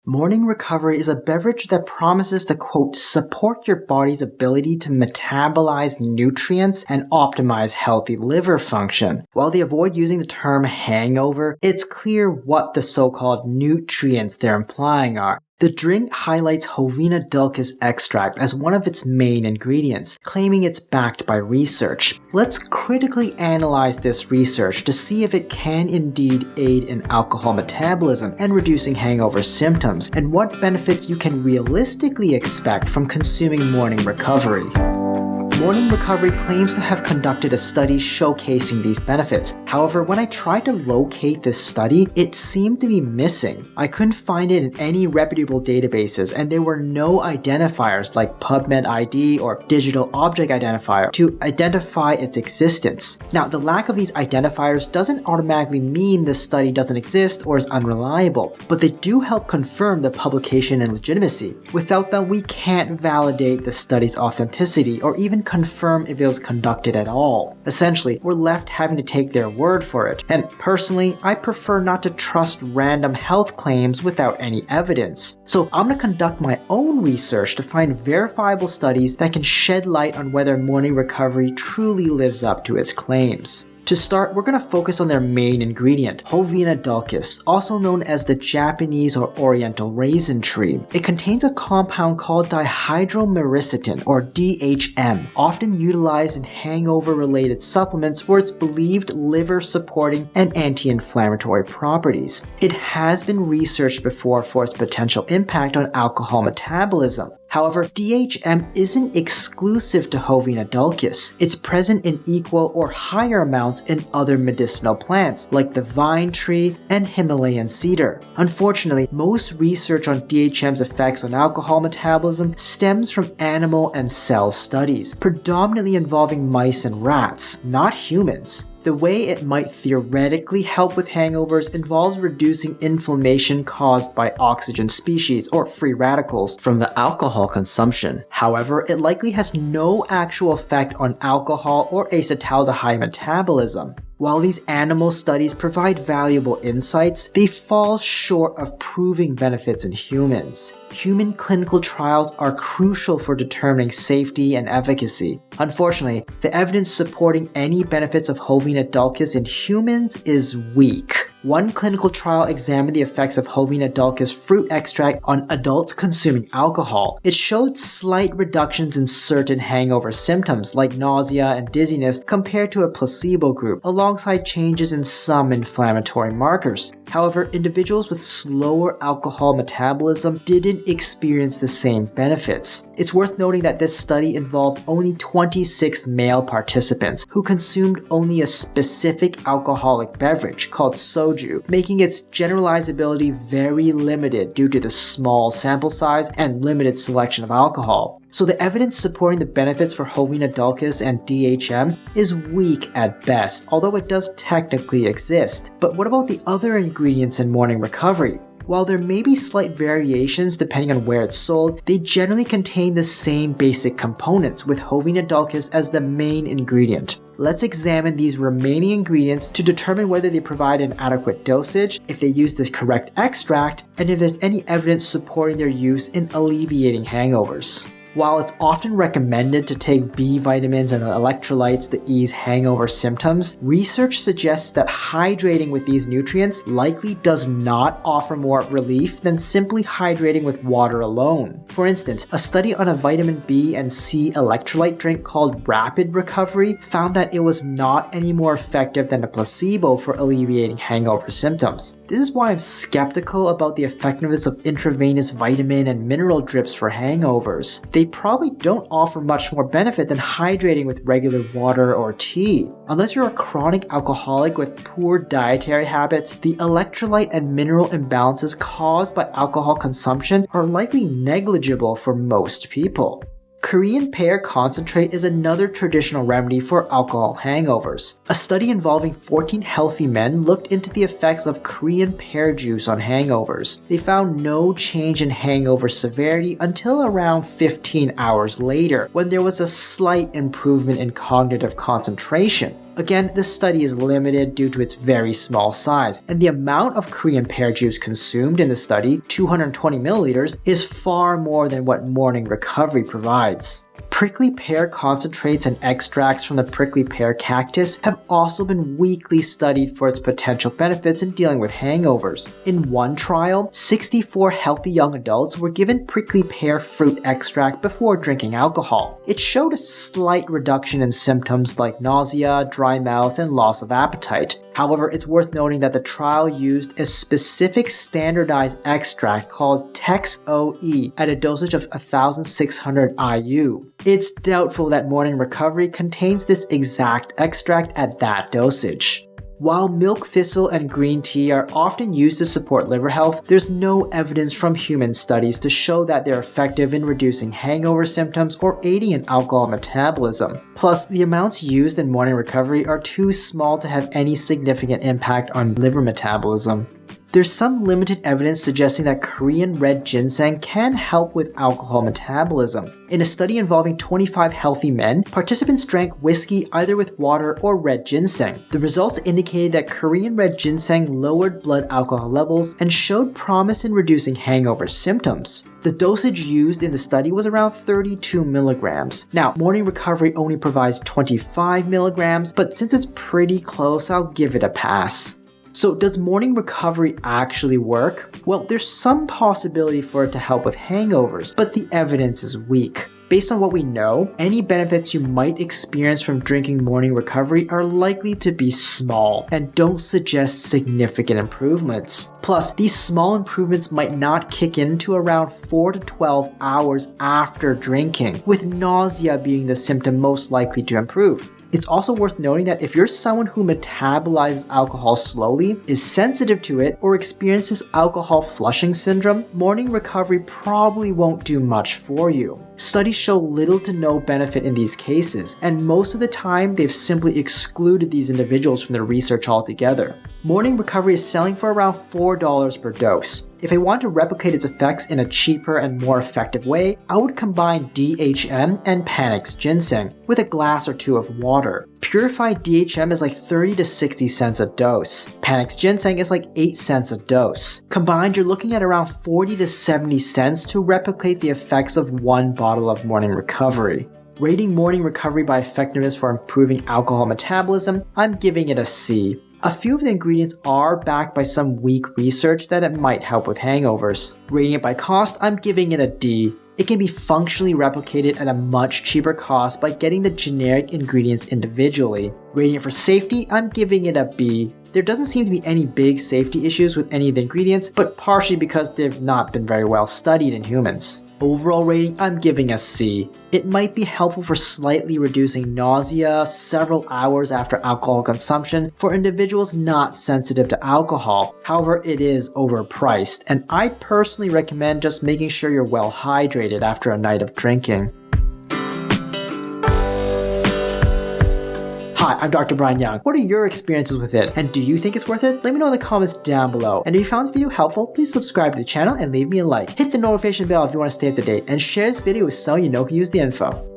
Morning recovery is a beverage that promises to, quote, support your body's ability to metabolize nutrients and optimize healthy liver function. While they avoid using the term hangover, it's clear what the so-called nutrients they're implying are. The drink highlights Hovenia dulcis extract as one of its main ingredients, claiming it's backed by research. Let's critically analyze this research to see if it can indeed aid in alcohol metabolism and reducing hangover symptoms, and what benefits you can realistically expect from consuming Morning Recovery. Morning Recovery claims to have conducted a study showcasing these benefits. However, when I tried to locate this study, it seemed to be missing. I couldn't find it in any reputable databases, and there were no identifiers like PubMed ID or Digital Object Identifier to identify its existence. Now, the lack of these identifiers doesn't automatically mean this study doesn't exist or is unreliable, but they do help confirm the publication and legitimacy. Without them, we can't validate the study's authenticity or even confirm if it was conducted at all. Essentially, we're left having to take their word for it. And personally, I prefer not to trust random health claims without any evidence. So I'm going to conduct my own research to find verifiable studies that can shed light on whether Morning Recovery truly lives up to its claims. To start, we're going to focus on their main ingredient, Hovenia dulcis, also known as the Japanese or Oriental raisin tree. It contains a compound called dihydromyricetin, or DHM, often utilized in hangover-related supplements for its believed liver-supporting and anti-inflammatory properties. It has been researched before for its potential impact on alcohol metabolism. However, DHM isn't exclusive to Hovenia dulcis. It's present in equal or higher amounts in other medicinal plants like the vine tree and Himalayan cedar. Unfortunately, most research on DHM's effects on alcohol metabolism stems from animal and cell studies, predominantly involving mice and rats, not humans. The way it might theoretically help with hangovers involves reducing inflammation caused by oxygen species or free radicals from the alcohol consumption. However, it likely has no actual effect on alcohol or acetaldehyde metabolism. While these animal studies provide valuable insights, they fall short of proving benefits in humans. Human clinical trials are crucial for determining safety and efficacy. Unfortunately, the evidence supporting any benefits of Hovenia dulcis in humans is weak. One clinical trial examined the effects of Hovenia dulcis fruit extract on adults consuming alcohol. It showed slight reductions in certain hangover symptoms like nausea and dizziness compared to a placebo group, alongside changes in some inflammatory markers. However, individuals with slower alcohol metabolism didn't experience the same benefits. It's worth noting that this study involved only 26 male participants who consumed only a specific alcoholic beverage called soju, making its generalizability very limited due to the small sample size and limited selection of alcohol. So the evidence supporting the benefits for Hovenia dulcis and DHM is weak at best, although it does technically exist. But what about the other ingredients in Morning Recovery? While there may be slight variations depending on where it's sold, they generally contain the same basic components, with Hovenia dulcis as the main ingredient. Let's examine these remaining ingredients to determine whether they provide an adequate dosage, if they use the correct extract, and if there's any evidence supporting their use in alleviating hangovers. While it's often recommended to take B vitamins and electrolytes to ease hangover symptoms, research suggests that hydrating with these nutrients likely does not offer more relief than simply hydrating with water alone. For instance, a study on a vitamin B and C electrolyte drink called Rapid Recovery found that it was not any more effective than a placebo for alleviating hangover symptoms. This is why I'm skeptical about the effectiveness of intravenous vitamin and mineral drips for hangovers. They probably don't offer much more benefit than hydrating with regular water or tea. Unless you're a chronic alcoholic with poor dietary habits, the electrolyte and mineral imbalances caused by alcohol consumption are likely negligible for most people. Korean pear concentrate is another traditional remedy for alcohol hangovers. A study involving 14 healthy men looked into the effects of Korean pear juice on hangovers. They found no change in hangover severity until around 15 hours later, when there was a slight improvement in cognitive concentration. Again, this study is limited due to its very small size, and the amount of Korean pear juice consumed in the study, 220 milliliters, is far more than what morning recovery provides. Prickly pear concentrates and extracts from the prickly pear cactus have also been weakly studied for its potential benefits in dealing with hangovers. In one trial, 64 healthy young adults were given prickly pear fruit extract before drinking alcohol. It showed a slight reduction in symptoms like nausea, dry mouth, and loss of appetite. However, it's worth noting that the trial used a specific standardized extract called Tex-OE at a dosage of 1,600 IU. It's doubtful that morning recovery contains this exact extract at that dosage. While milk thistle and green tea are often used to support liver health, there's no evidence from human studies to show that they're effective in reducing hangover symptoms or aiding in alcohol metabolism. Plus, the amounts used in morning recovery are too small to have any significant impact on liver metabolism. There's some limited evidence suggesting that Korean red ginseng can help with alcohol metabolism. In a study involving 25 healthy men, participants drank whiskey either with water or red ginseng. The results indicated that Korean red ginseng lowered blood alcohol levels and showed promise in reducing hangover symptoms. The dosage used in the study was around 32 milligrams. Now, morning recovery only provides 25 milligrams, but since it's pretty close, I'll give it a pass. So does morning recovery actually work? Well, there's some possibility for it to help with hangovers, but the evidence is weak. Based on what we know, any benefits you might experience from drinking morning recovery are likely to be small and don't suggest significant improvements. Plus, these small improvements might not kick in to around 4 to 12 hours after drinking, with nausea being the symptom most likely to improve. It's also worth noting that if you're someone who metabolizes alcohol slowly, is sensitive to it, or experiences alcohol flushing syndrome, morning recovery probably won't do much for you. Studies show little to no benefit in these cases, and most of the time they've simply excluded these individuals from the research altogether. Morning recovery is selling for around $4 per dose. If I want to replicate its effects in a cheaper and more effective way, I would combine DHM and Panax ginseng with a glass or two of water. Purified DHM is like 30 to 60 cents a dose. Panax ginseng is like 8 cents a dose. Combined, you're looking at around 40 to 70 cents to replicate the effects of one bottle of morning recovery. Rating morning recovery by effectiveness for improving alcohol metabolism, I'm giving it a C. A few of the ingredients are backed by some weak research that it might help with hangovers. Rating it by cost, I'm giving it a D. It can be functionally replicated at a much cheaper cost by getting the generic ingredients individually. Rating it for safety, I'm giving it a B. There doesn't seem to be any big safety issues with any of the ingredients, but partially because they've not been very well studied in humans. Overall rating, I'm giving a C. It might be helpful for slightly reducing nausea several hours after alcohol consumption for individuals not sensitive to alcohol. However, it is overpriced, and I personally recommend just making sure you're well hydrated after a night of drinking. Hi, I'm Dr. Brian Young. What are your experiences with it? And do you think it's worth it? Let me know in the comments down below. And if you found this video helpful, please subscribe to the channel and leave me a like. Hit the notification bell if you want to stay up to date, and share this video with someone you know who can use the info.